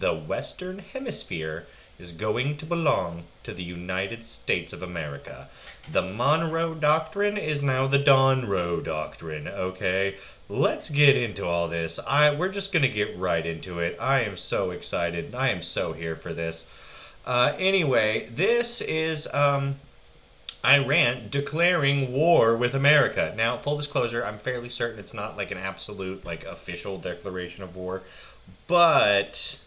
The Western Hemisphere is going to belong to the United States of America. The Monroe Doctrine is now the Donroe Doctrine, okay? Let's get into all this. We're just going to get right into it. I am so excited. I am so here for this. Anyway, this is Iran declaring war with America. Now, full disclosure, I'm fairly certain it's not like an absolute, like, official declaration of war, but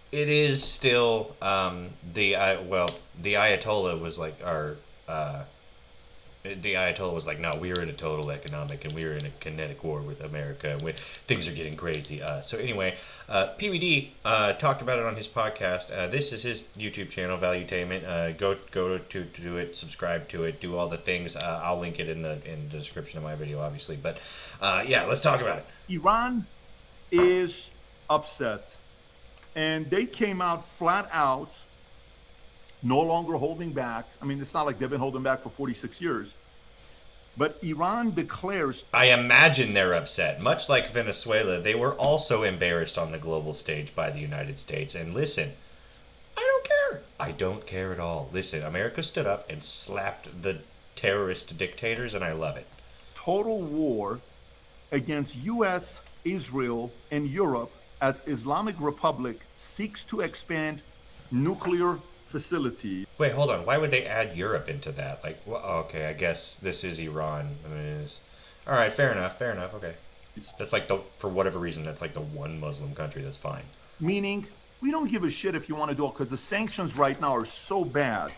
it is still the Ayatollah was like the Ayatollah was like, no, we are in a total economic and we are in a kinetic war with America, and things are getting crazy. So anyway, PBD talked about it on his podcast. This is his YouTube channel, Valuetainment. Go to it, subscribe to it, do all the things. I'll link it in the description of my video, obviously. But yeah, let's talk about it. Iran is upset, and they came out flat out, no longer holding back. I mean, it's not like they've been holding back for 46 years. But Iran declares... I imagine they're upset. Much like Venezuela, they were also embarrassed on the global stage by the United States. And listen, I don't care. I don't care at all. Listen, America stood up and slapped the terrorist dictators, and I love it. Total war against U.S., Israel, and Europe as Islamic Republic seeks to expand nuclear facility. Wait, hold on. Why would they add Europe into that? Like, well, okay, I guess this is Iran. I mean, all right, fair enough. Okay, that's like for whatever reason, that's like the one Muslim country. That's fine. Meaning, we don't give a shit if you want to do it, because the sanctions right now are so bad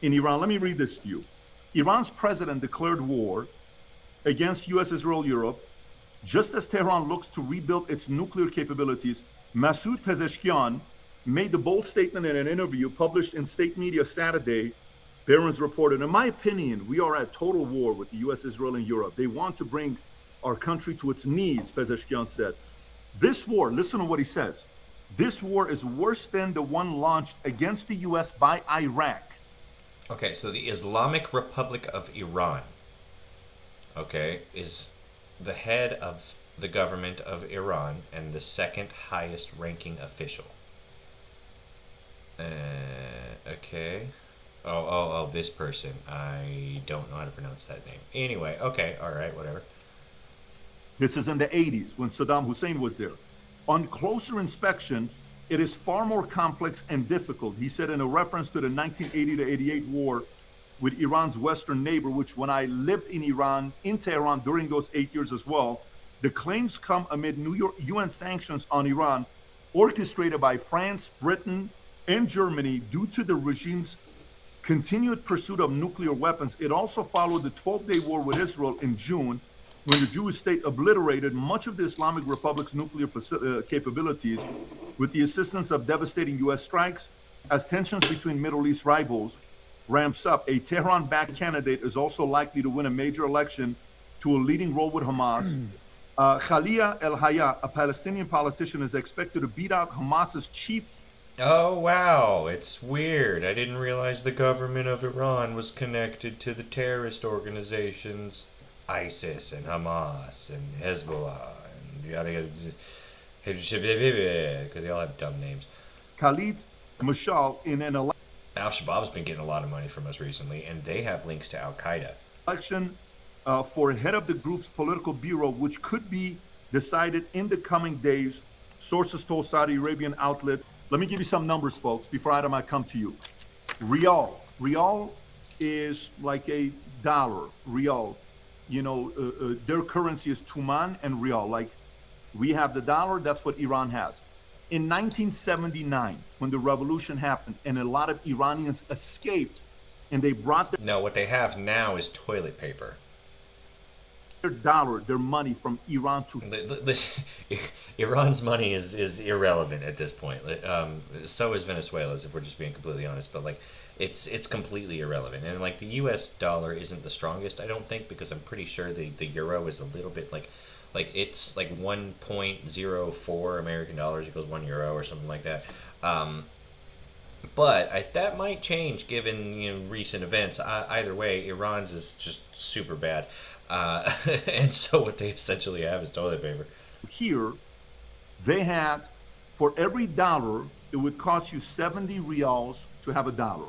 in Iran. Let me read this to you. Iran's president declared war against U.S., Israel, Europe, just as Tehran looks to rebuild its nuclear capabilities. Masoud Pezeshkian made the bold statement in an interview published in state media Saturday. Barron's reported, in my opinion, we are at total war with the U.S., Israel, and Europe. They want to bring our country to its knees, Pezeshkian said. This war, listen to what he says, this war is worse than the one launched against the U.S. by Iraq. Okay, so the Islamic Republic of Iran, okay, is the head of the government of Iran and the second highest ranking official. Okay. Oh, this person. I don't know how to pronounce that name. Anyway, okay, all right, whatever. This is in the 80s when Saddam Hussein was there. On closer inspection, it is far more complex and difficult, he said in a reference to the 1980 to 88 war with Iran's western neighbor, which when I lived in Iran, in Tehran during those 8 years as well, the claims come amid UN sanctions on Iran, orchestrated by France, Britain, and Germany due to the regime's continued pursuit of nuclear weapons. It also followed the 12-day war with Israel in June, when the Jewish state obliterated much of the Islamic Republic's nuclear capabilities with the assistance of devastating U.S. strikes. As tensions between Middle East rivals ramps up, a Tehran-backed candidate is also likely to win a major election to a leading role with Hamas. Khalia El-Hayya, a Palestinian politician, is expected to beat out Hamas's chief. Oh, wow, it's weird. I didn't realize the government of Iran was connected to the terrorist organizations ISIS and Hamas and Hezbollah and yada yada, because they all have dumb names. Khalid Mashal in an Al-Shabaab's been getting a lot of money from us recently, and they have links to Al-Qaeda. Election for head of the group's political bureau, which could be decided in the coming days, sources told Saudi Arabian outlet. Let me give you some numbers, folks, before I come to you. Rial is like a dollar. Rial, you know, their currency is Tuman and Rial. Like we have the dollar, that's what Iran has. In 1979, when the revolution happened and a lot of Iranians escaped and they brought No, what they have now is toilet paper. their dollar, their money from Iran to... Listen, Iran's money is irrelevant at this point. So is Venezuela's, if we're just being completely honest. But like, it's completely irrelevant. And like, the U.S. dollar isn't the strongest, I don't think, because I'm pretty sure the euro is a little bit like it's like 1.04 American dollars equals 1 euro or something like that. But that might change given recent events. Either way, Iran's is just super bad. And so what they essentially have is toilet paper. Here, they had For every dollar, it would cost you 70 reals to have a dollar.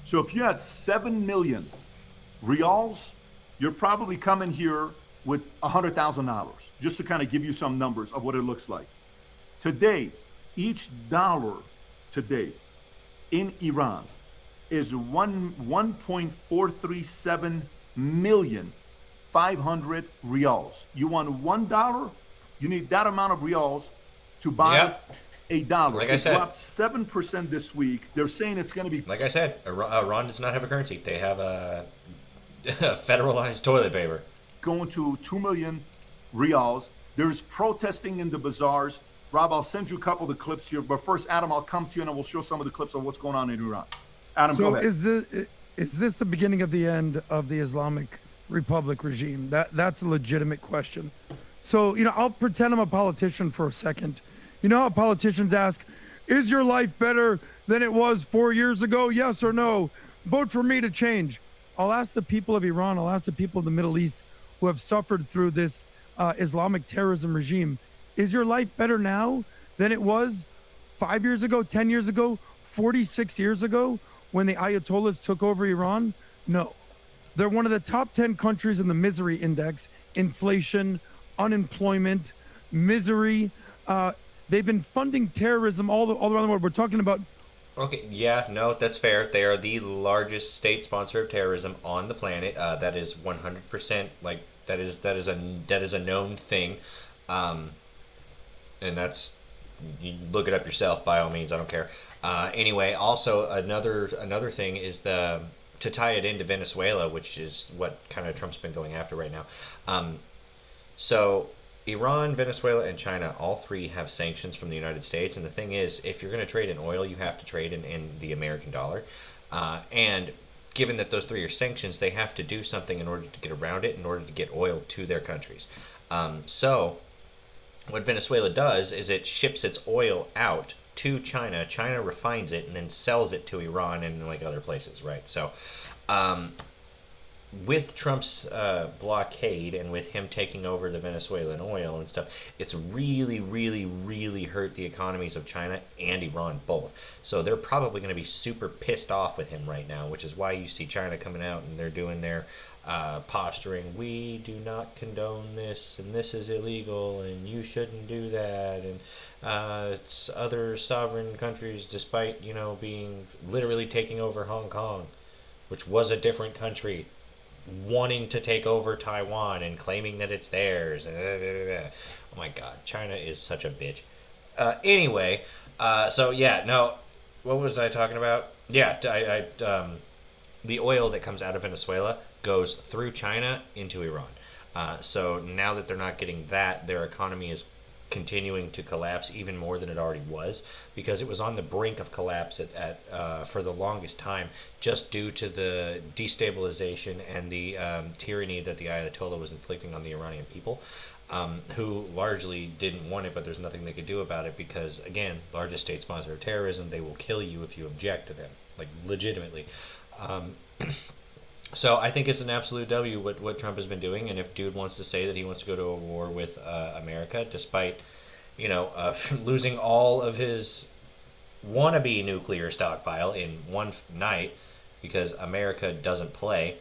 So if you had 7 million reals, you're probably coming here with $100,000, just to kind of give you some numbers of what it looks like. Today, each dollar today in Iran is 1.437 million 500 reals. You want $1, you need that amount of reals to buy a dollar. Like it I said, dropped 7% this week. They're saying it's going to be. Like I said, Iran does not have a currency. They have a federalized toilet paper. Going to 2 million reals. There's protesting in the bazaars. Rob, I'll send you a couple of the clips here. But first, Adam, I'll come to you and I will show some of the clips of what's going on in Iran. Adam, go ahead. Is this the beginning of the end of the Islamic Republic regime? That's a legitimate question. So, I'll pretend I'm a politician for a second. You know how politicians ask, is your life better than it was 4 years ago? Yes or no? Vote for me to change. I'll ask the people of Iran, I'll ask the people of the Middle East who have suffered through this Islamic terrorism regime. Is your life better now than it was 5 years ago, 10 years ago, 46 years ago when the Ayatollahs took over Iran? No. They're one of the top 10 countries in the misery index. Inflation, unemployment, misery. They've been funding terrorism all around the world. We're talking about. Okay, yeah, no, that's fair. They are the largest state sponsor of terrorism on the planet. That is 100%. Like that is a known thing, and that's, you look it up yourself by all means. I don't care. Anyway, also another thing is to tie it into Venezuela, which is what kind of Trump's been going after right now. So Iran, Venezuela, and China, all three have sanctions from the United States. And the thing is, if you're going to trade in oil, you have to trade in the American dollar. And given that those three are sanctions, they have to do something in order to get around it, in order to get oil to their countries. So what Venezuela does is it ships its oil out to China. China refines it and then sells it to Iran and like other places, right? So with Trump's blockade and with him taking over the Venezuelan oil and stuff, it's really, really, really hurt the economies of China and Iran both. So they're probably going to be super pissed off with him right now, which is why you see China coming out and they're doing their posturing, we do not condone this, and this is illegal, and you shouldn't do that, and it's other sovereign countries, despite, being literally taking over Hong Kong, which was a different country, wanting to take over Taiwan and claiming that it's theirs. Oh my god, China is such a bitch. Anyway, so yeah, no, what was I talking about? Yeah, the oil that comes out of Venezuela goes through China into Iran. So now that they're not getting that, their economy is continuing to collapse even more than it already was, because it was on the brink of collapse for the longest time, just due to the destabilization and the tyranny that the Ayatollah was inflicting on the Iranian people, who largely didn't want it, but there's nothing they could do about it because, again, largest state sponsor of terrorism, they will kill you if you object to them, like legitimately. So I think it's an absolute W what Trump has been doing, and if dude wants to say that he wants to go to a war with America, despite losing all of his wannabe nuclear stockpile in one night because America doesn't play.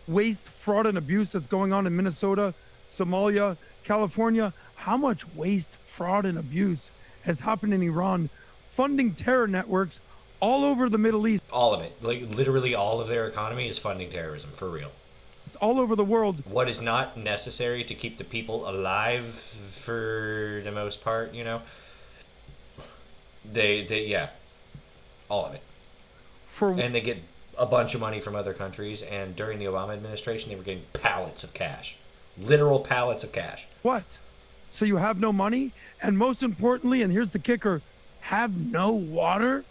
Waste, fraud, and abuse that's going on in Minnesota, Somalia, California. How much waste, fraud, and abuse has happened in Iran, funding terror networks all over the Middle East. All of it. Like, literally all of their economy is funding terrorism, for real. It's all over the world. What is not necessary to keep the people alive, for the most part, They all of it. And they get a bunch of money from other countries, and during the Obama administration, they were getting pallets of cash. Literal pallets of cash. What? So you have no money? And most importantly, and here's the kicker, have no water?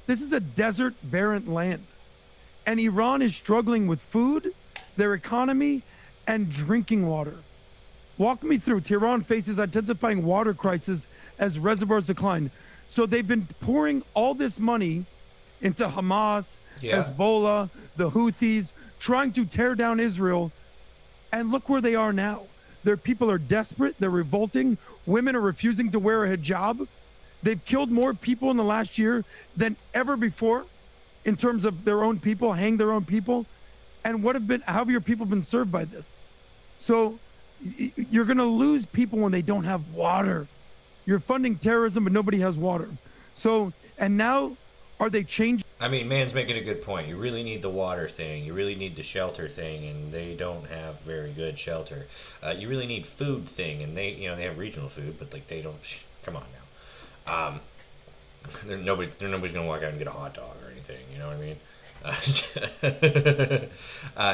This is a desert, barren land. And Iran is struggling with food, their economy, and drinking water. Walk me through. Tehran faces intensifying water crisis as reservoirs decline. So they've been pouring all this money into Hamas, Hezbollah, the Houthis, trying to tear down Israel. And look where they are now. Their people are desperate. They're revolting. Women are refusing to wear a hijab. They've killed more people in the last year than ever before in terms of their own people, hang their own people. And how have your people been served by this? So you're going to lose people when they don't have water. You're funding terrorism, but nobody has water. So, and now are they changing? I mean, man's making a good point. You really need the water thing. You really need the shelter thing, and they don't have very good shelter. You really need food thing, and they have regional food, but like they don't. Come on now. Nobody's gonna walk out and get a hot dog or anything. You know what I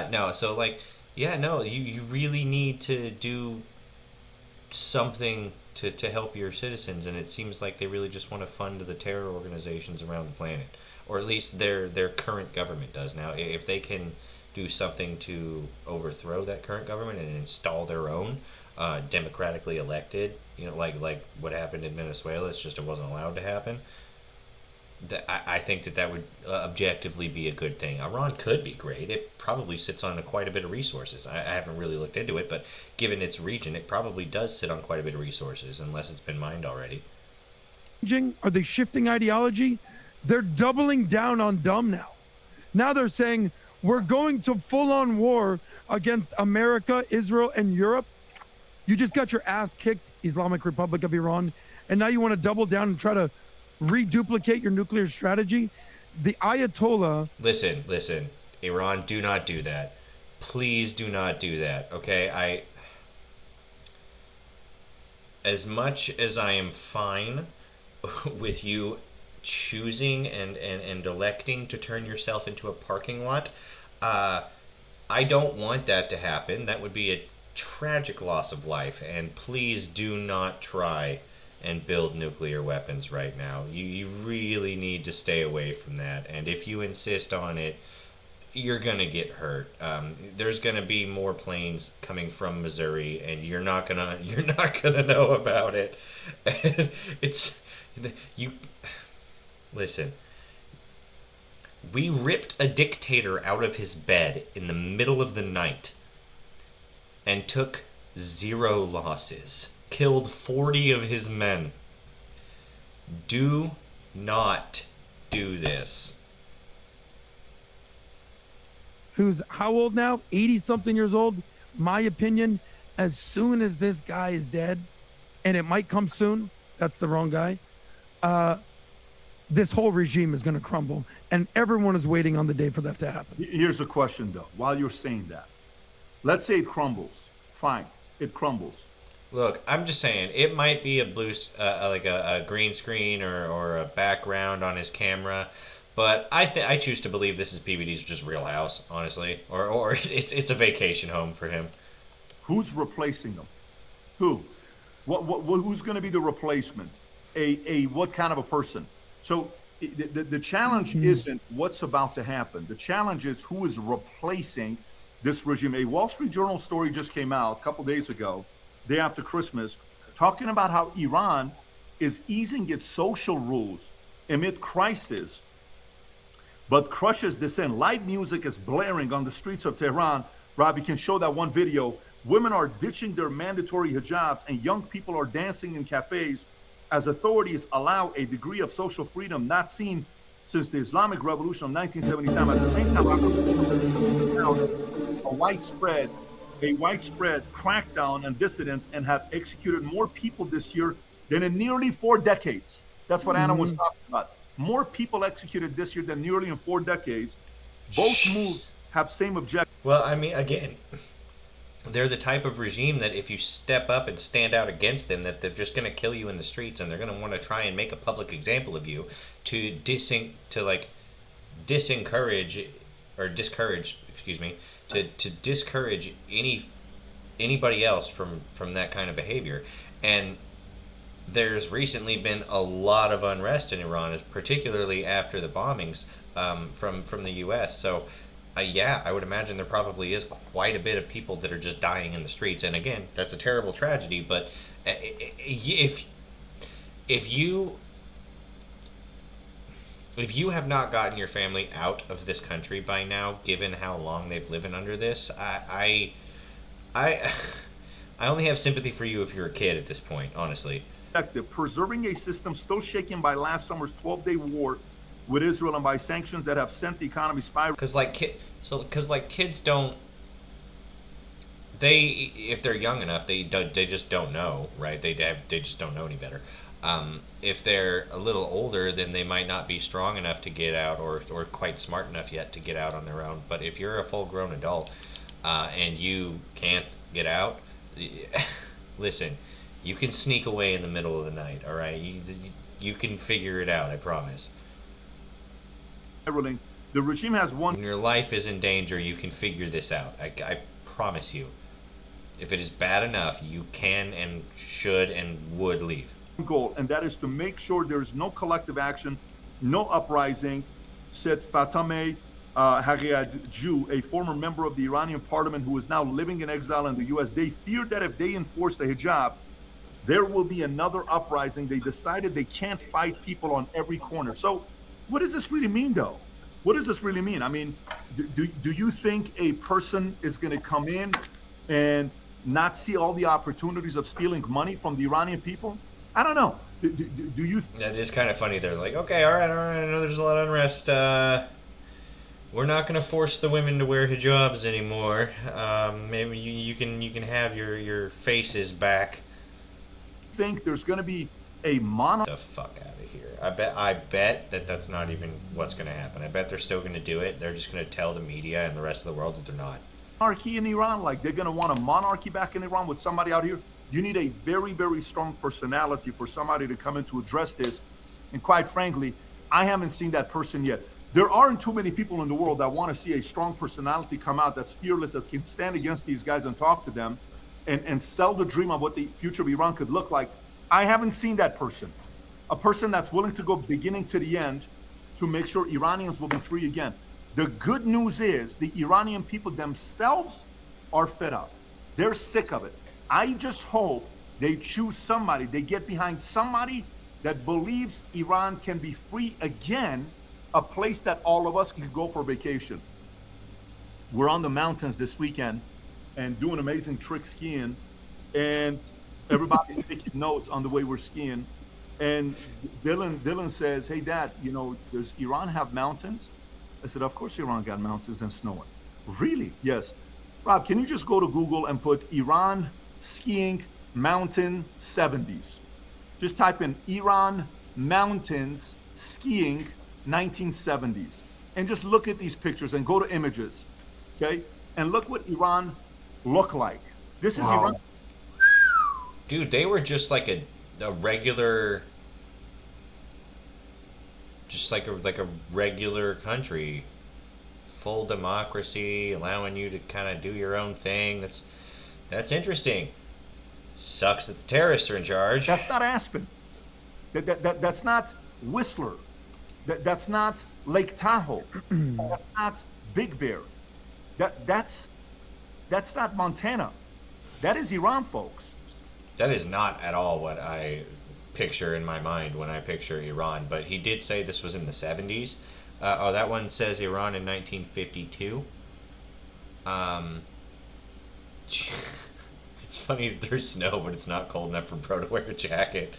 mean? No. So like, yeah, no. You really need to do something to help your citizens, and it seems like they really just want to fund the terror organizations around the planet, or at least their current government does. Now, if they can do something to overthrow that current government and install their own democratically elected, like what happened in Venezuela, it's just it wasn't allowed to happen. I think that would objectively be a good thing. Iran could be great. It probably sits on quite a bit of resources. I haven't really looked into it, but given its region, it probably does sit on quite a bit of resources, unless it's been mined already. Are they shifting ideology? They're doubling down on dumb now. Now they're saying, we're going to full-on war against America, Israel, and Europe. You just got your ass kicked, Islamic Republic of Iran, and now you want to double down and try to reduplicate your nuclear strategy. The Ayatollah. Listen, Iran, do not do that. Please do not do that. Okay, as much as I am fine with you choosing and electing to turn yourself into a parking lot, I don't want that to happen. That would be a tragic loss of life, and please do not try and build nuclear weapons right now. You really need to stay away from that, and if you insist on it, you're gonna get hurt. There's gonna be more planes coming from Missouri, and you're not gonna know about it. Listen. We ripped a dictator out of his bed in the middle of the night and took 0 losses. Killed 40 of his men. Do not do this. Who's how old now? 80-something years old. My opinion, as soon as this guy is dead, and it might come soon, that's the wrong guy, this whole regime is going to crumble, and everyone is waiting on the day for that to happen. Here's a question, though, while you're saying that. Let's say it crumbles. Fine, it crumbles. Look, I'm just saying, it might be a blue, like a green screen or a background on his camera, but I choose to believe this is PBD's just real house, honestly, or it's a vacation home for him. Who's replacing them? Who? Who's going to be the replacement? What kind of a person? So the challenge isn't what's about to happen. The challenge is who is replacing this regime. A Wall Street Journal story just came out a couple days ago, day after Christmas, talking about how Iran is easing its social rules amid crisis, but crushes dissent. Live music is blaring on the streets of Tehran. Rob, you can show that one video. Women are ditching their mandatory hijabs, and young people are dancing in cafes as authorities allow a degree of social freedom not seen since the Islamic Revolution of 1970 time. At the same time, a widespread crackdown on dissidents and have executed more people this year than in nearly 4 decades. That's what Anna was talking about. More people executed this year than nearly in 4 decades. Both moves have same objective. Well, I mean, again, they're the type of regime that if you step up and stand out against them, that they're just going to kill you in the streets, and they're going to want to try and make a public example of you to discourage anybody else from that kind of behavior. And there's recently been a lot of unrest in Iran, particularly after the bombings from the U.S. So yeah, I would imagine there probably is quite a bit of people that are just dying in the streets. And again, that's a terrible tragedy. But if you have not gotten your family out of this country by now, given how long they've lived under this, I only have sympathy for you if you're a kid at this point, honestly. objective, preserving a system still shaken by last summer's 12-day war with Israel and by sanctions that have sent the economy spiraling. Because like kids don't, they, if they're young enough, they just don't know, right? They just don't know any better. If they're a little older, then they might not be strong enough to get out, or quite smart enough yet to get out on their own. But if you're a full-grown adult and you can't get out, listen, you can sneak away in the middle of the night. All right, you can figure it out. I promise. The regime has one. When your life is in danger, you can figure this out. I promise you. If it is bad enough, you can and should and would leave. Goal, and that is to make sure there's no collective action, no uprising, said Fatemeh Hariaju, a former member of the Iranian parliament who is now living in exile in the U.S. They feared that if they enforce the hijab, there will be another uprising. They decided they can't fight people on every corner. So what does this really mean, though? What does this really mean? I mean, do you think a person is going to come in and not see all the opportunities of stealing money from the Iranian people? I don't know. Do you? That is kind of funny. They're like, okay, all right. I know there's a lot of unrest. We're not going to force the women to wear hijabs anymore. Maybe you can have your faces back. Think there's going to be a monarchy? The fuck out of here! I bet that's not even what's going to happen. I bet they're still going to do it. They're just going to tell the media and the rest of the world that they're not. Monarchy in Iran, like they're going to want a monarchy back in Iran with somebody out here. You need a very, very strong personality for somebody to come in to address this. And quite frankly, I haven't seen that person yet. There aren't too many people in the world that want to see a strong personality come out that's fearless, that can stand against these guys and talk to them and sell the dream of what the future of Iran could look like. I haven't seen that person. A person that's willing to go beginning to the end to make sure Iranians will be free again. The good news is the Iranian people themselves are fed up. They're sick of it. I just hope they choose somebody, they get behind somebody that believes Iran can be free again, a place that all of us can go for vacation. We're on the mountains this weekend and doing amazing trick skiing, and everybody's taking notes on the way we're skiing. And Dylan says, hey, Dad, does Iran have mountains? I said, of course Iran got mountains and snowing. Really? Yes. Rob, can you just go to Google and put Iran skiing mountain 70s? Just type in Iran mountains skiing 1970s and just look at these pictures and go to images, okay? And look what Iran looked like. This is Iran. Dude, they were just like a regular, just like a regular country, full democracy, allowing you to kind of do your own thing. That's interesting. Sucks that the terrorists are in charge. That's not Aspen. That's not Whistler. That's not Lake Tahoe. That's not Big Bear. That's not Montana. That is Iran, folks. That is not at all what I picture in my mind when I picture Iran. But he did say this was in the 70s. That one says Iran in 1952. It's funny that there's snow, but it's not cold enough for Bro to wear a jacket.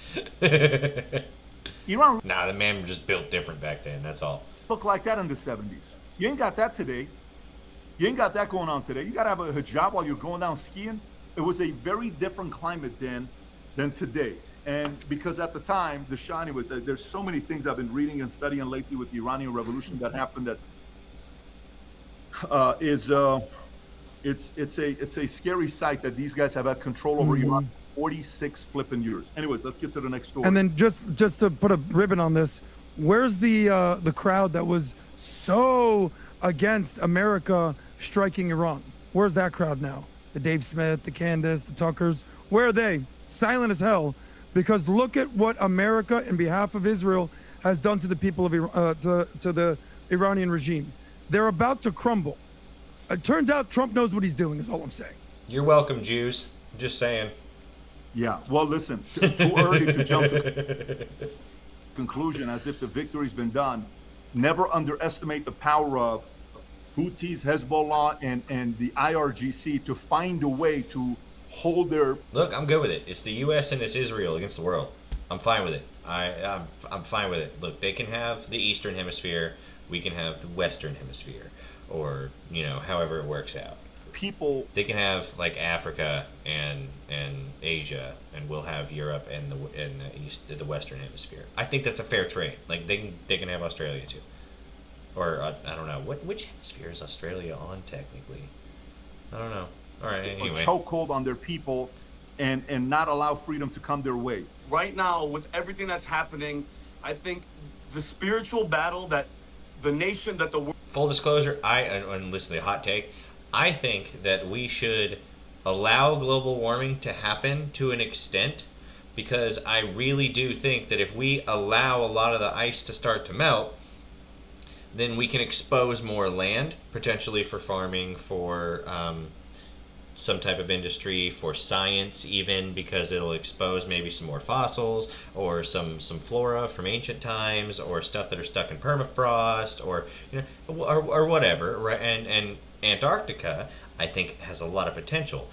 Iran. Nah, the man was just built different back then, that's all. Look like that in the 70s. You ain't got that today. You ain't got that going on today. You got to have a hijab while you're going down skiing. It was a very different climate then than today. And because at the time, the Shani was, there's so many things I've been reading and studying lately with the Iranian Revolution that happened that it's a scary sight that these guys have had control over Iran 46 flipping years. Anyways, let's get to the next story. And then just to put a ribbon on this, where's the crowd that was so against America striking Iran? Where's that crowd now? The Dave Smith, the Candace, the Tuckers, where are they? Silent as hell, because look at what America, in behalf of Israel, has done to the people of to the Iranian regime. They're about to crumble. It turns out Trump knows what he's doing, is all I'm saying. You're welcome, Jews. Just saying. Yeah, well, listen, too early to jump to conclusion as if the victory's been done. Never underestimate the power of Houthis, Hezbollah, and the IRGC to find a way to hold their... Look, I'm good with it. It's the U.S. and it's Israel against the world. I'm fine with it. I'm fine with it. Look, they can have the Eastern Hemisphere, we can have the Western Hemisphere, or however it works out. People, They can have like Africa and Asia, and we'll have Europe and the Western Hemisphere. I think that's a fair trade. Like they can have Australia too, or I don't know which hemisphere is Australia on technically. I don't know. All right, a anyway. chokehold on their people and not allow freedom to come their way. Right now, with everything that's happening, I think the spiritual battle that the nation, that the world. Full disclosure, and listen to the hot take, I think that we should allow global warming to happen to an extent, because I really do think that if we allow a lot of the ice to start to melt, then we can expose more land, potentially for farming, for some type of industry, for science even, because it'll expose maybe some more fossils or some flora from ancient times, or stuff that are stuck in permafrost, or or whatever, right? And Antarctica, I think, has a lot of potential.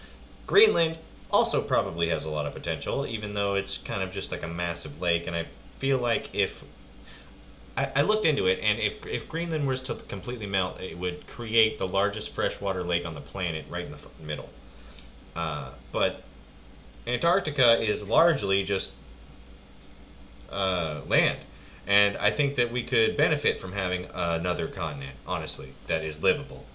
Greenland also probably has a lot of potential, even though it's kind of just like a massive lake. And I feel like if I looked into it, and if Greenland was to completely melt, it would create the largest freshwater lake on the planet right in the middle. But Antarctica is largely just land. And I think that we could benefit from having another continent, honestly, that is livable.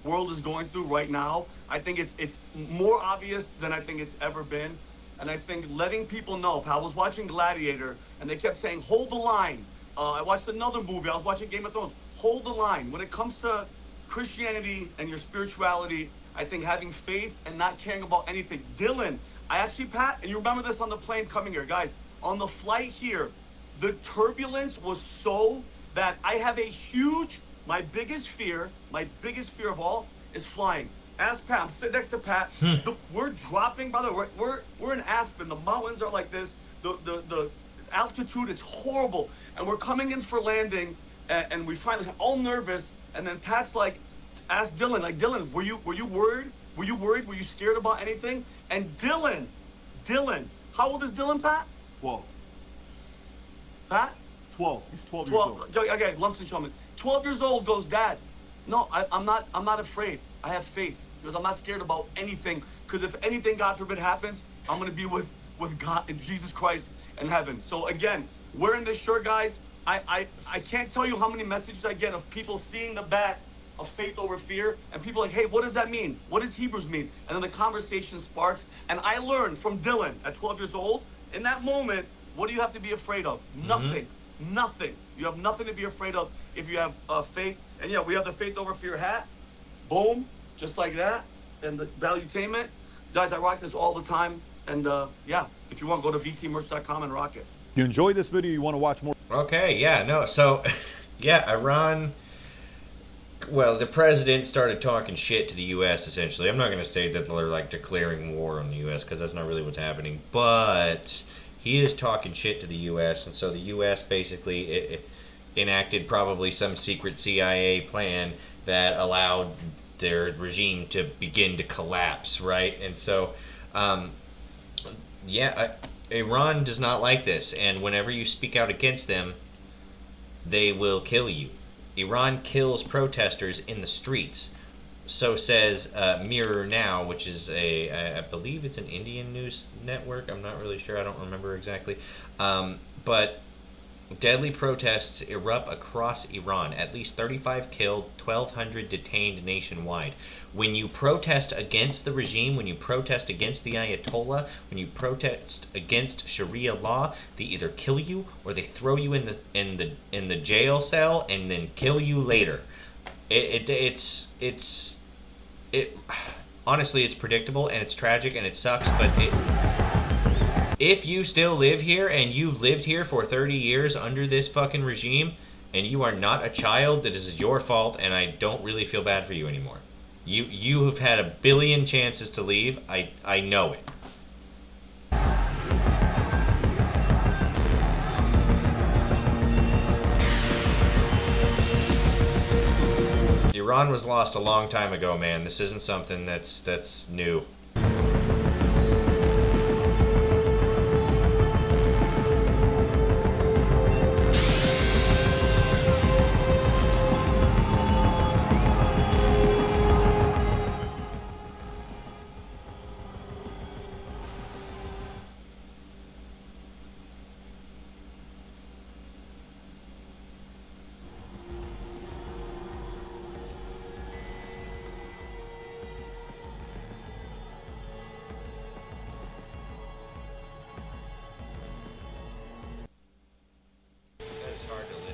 World is going through right now. I think it's more obvious than I think it's ever been. And I think letting people know. I was watching Gladiator, and they kept saying, hold the line. I watched another movie. I was watching Game of Thrones. Hold the line. When it comes to Christianity and your spirituality, I think having faith and not caring about anything. Dylan, I actually, Pat, and you remember this on the plane coming here, guys. On the flight here, the turbulence was so that I have my biggest fear of all is flying. Ask Pat. I'm sitting next to Pat. We're dropping. By the way, we're in Aspen. The mountains are like this. The altitude, it's horrible. And we're coming in for landing, and we finally all nervous. And then Pat's like, ask Dylan, like, Dylan, were you worried? Were you worried? Were you scared about anything? And Dylan, how old is Dylan, Pat? 12. Pat? 12. He's 12 years old. Okay, Lumsden Showman. 12 years old goes, Dad, no, I'm not afraid. I have faith. Because I'm not scared about anything. Because if anything, God forbid, happens, I'm going to be with God and Jesus Christ in heaven. So again, wearing this shirt, guys, I can't tell you how many messages I get of people seeing the back of Faith Over Fear, and people like, hey, what does that mean? What does Hebrews mean? And then the conversation sparks, and I learned from Dylan at 12 years old, in that moment, what do you have to be afraid of? Nothing. Nothing. You have nothing to be afraid of if you have faith. And yeah, we have the Faith Over Fear hat. Boom. Just like that. And the Valuetainment. Guys, I rock this all the time. And yeah, if you want, go to vtmerch.com and rock it. If you enjoyed this video, you want to watch more. Okay, yeah, no, so, yeah, Iran, well, the president started talking shit to the U.S., essentially. I'm not going to say that they're, like, declaring war on the U.S., because that's not really what's happening, but he is talking shit to the U.S., and so the U.S. basically enacted probably some secret CIA plan that allowed their regime to begin to collapse, right? And so, yeah, Iran does not like this, and whenever you speak out against them, they will kill you. Iran kills protesters in the streets. So says Mirror Now, which is I believe it's an Indian news network. I'm not really sure. I don't remember exactly. But deadly protests erupt across Iran. At least 35 killed, 1,200 detained nationwide. When you protest against the regime, when you protest against the Ayatollah, when you protest against Sharia law, they either kill you or they throw you in the jail cell and then kill you later. It's honestly, it's predictable and it's tragic and it sucks, but if you still live here and you've lived here for 30 years under this fucking regime and you are not a child, that is your fault, and I don't really feel bad for you anymore. You have had a billion chances to leave. I know it. Iran was lost a long time ago, man. This isn't something that's new.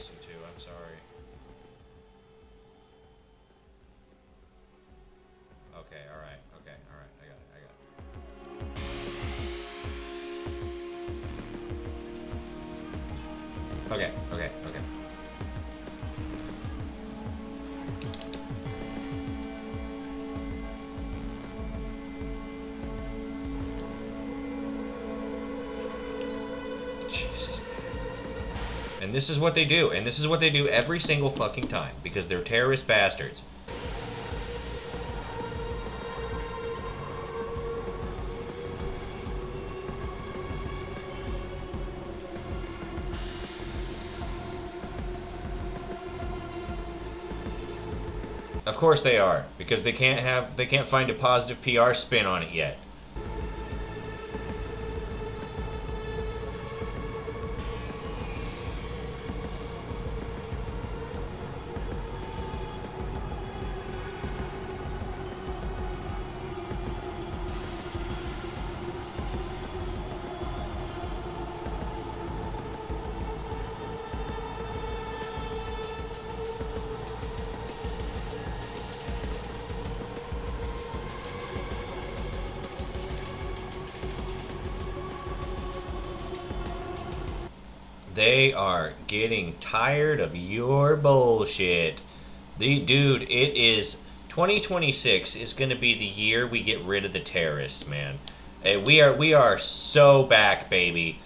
listen to. I'm sorry. Okay, alright. Okay, alright. I got it. Okay. Jesus, man. And this is what they do. And this is what they do every single fucking time. Because they're terrorist bastards. Of course they are, because they can't find a positive PR spin on it yet. They are getting tired of your bullshit. Dude, it is 2026 is going to be the year we get rid of the terrorists, man. We are so back, baby.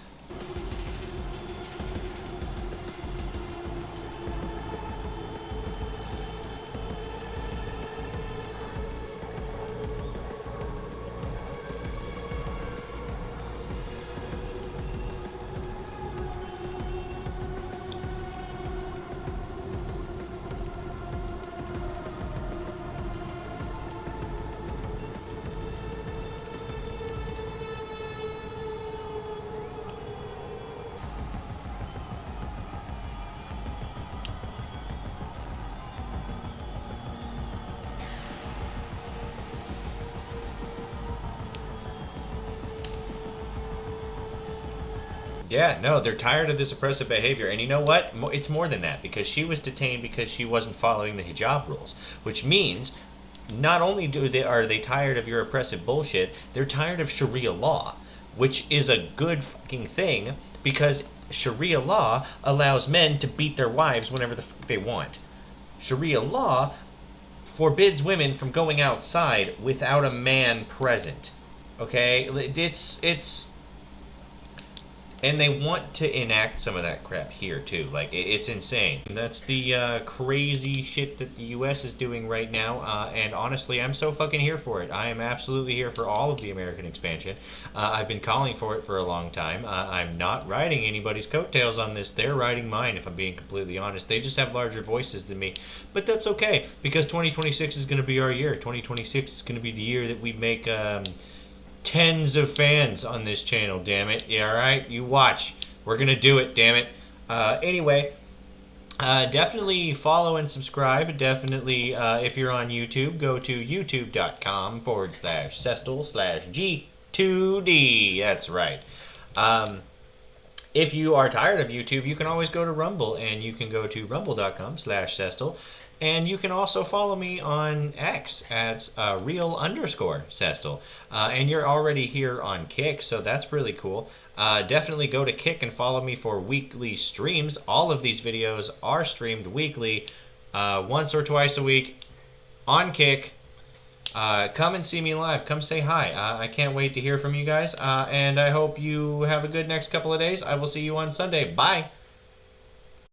Yeah, no, they're tired of this oppressive behavior. And you know what? It's more than that, because she was detained because she wasn't following the hijab rules, which means not only are they tired of your oppressive bullshit, they're tired of Sharia law, which is a good fucking thing, because Sharia law allows men to beat their wives whenever the fuck they want. Sharia law forbids women from going outside without a man present. Okay? It's and they want to enact some of that crap here, too. Like, it's insane. That's the crazy shit that the U.S. is doing right now. And honestly, I'm so fucking here for it. I am absolutely here for all of the American expansion. I've been calling for it for a long time. I'm not riding anybody's coattails on this. They're riding mine, if I'm being completely honest. They just have larger voices than me. But that's okay, because 2026 is going to be our year. 2026 is going to be the year that we make... tens of fans on this channel, damn it. Yeah, alright? You watch. We're gonna do it, damn it. Anyway, definitely follow and subscribe. Definitely, if you're on YouTube, go to youtube.com/Cestal/G2D. That's right. If you are tired of YouTube, you can always go to Rumble, and you can go to rumble.com/Cestal. And you can also follow me on X at real_Cestal. And you're already here on Kick, so that's really cool. Definitely go to Kick and follow me for weekly streams. All of these videos are streamed weekly, once or twice a week on Kick. Come and see me live. Come say hi. I can't wait to hear from you guys. And I hope you have a good next couple of days. I will see you on Sunday. Bye.